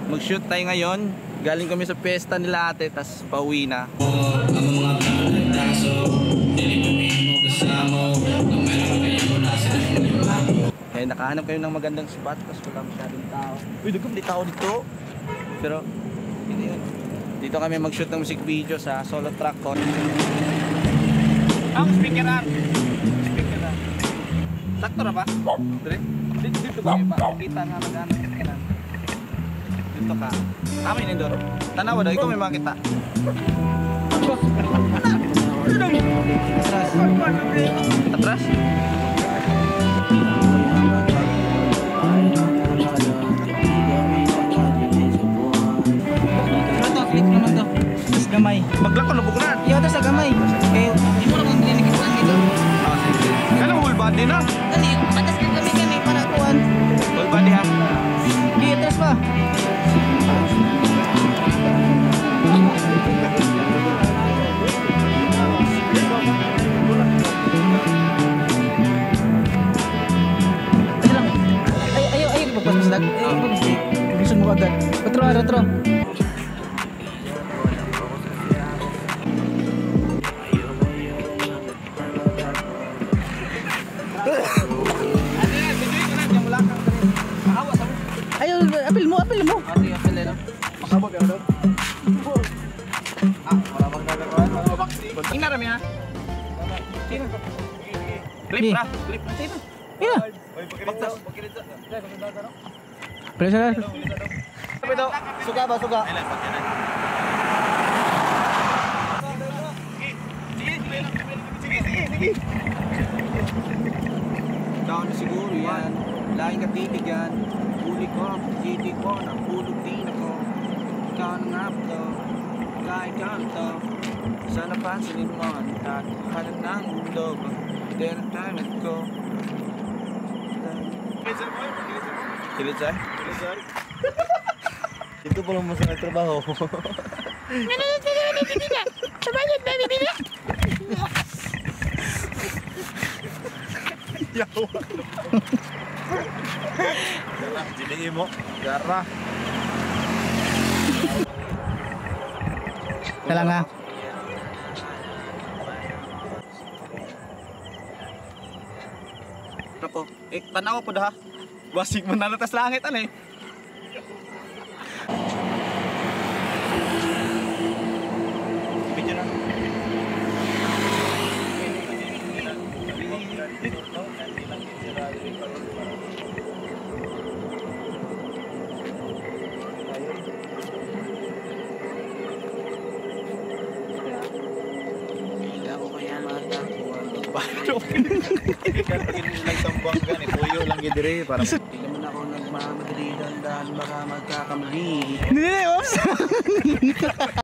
Mag-shoot tayo ngayon. Galing kami sa pesta nila ate, tas pauwi na. Kaya nakahanap kayo ng magandang spot, tas wala masyadong tao. Uy, may tao dito. Pero hindi yun. Dito kami mag-shoot ng music video sa solo track ko. Ang speakeran. Speakeran. Sakto na ba? Dito ba? Kita nga magana. Dito ka. Kami nindor. Tanawa daw, ikaw may makita. Atras? Gamay. Maglako na bukuran. Iyo ta sa gamay. Eh, di mo lang nililikitan dito. Ah, sige. Kana whole body na. Kani, patas ka kami para kuan. Whole body ha. Di atras pa. Ayo magpas dag. Gusto mo agad. Retro. Ayo, apil mo. Apil na. Makabog ka daw. Wala bang gagawin? Tingnan na rami ha. Sino? Clip na. Sino? Ina. Presa na. Suga ba? Sige. Down siguro yan. Laking katitig yan. Huli ko, titi ko, nahulog din ako. Ikaw na nga ito, ikaw ito. Sana pansinin mo ang tatahanan ng mundo. Hindi ang talent ko. Kilitsay? Ito pa lang masang nagtrabaho. Yawa. Jilingin mo. Gara. Talang nga. Ako, tanaw po dah. Basig mo na latas langit ano eh. Video na. Puyo lang gidire para hindi naman ako nagmamadali dandan baka magkakamali.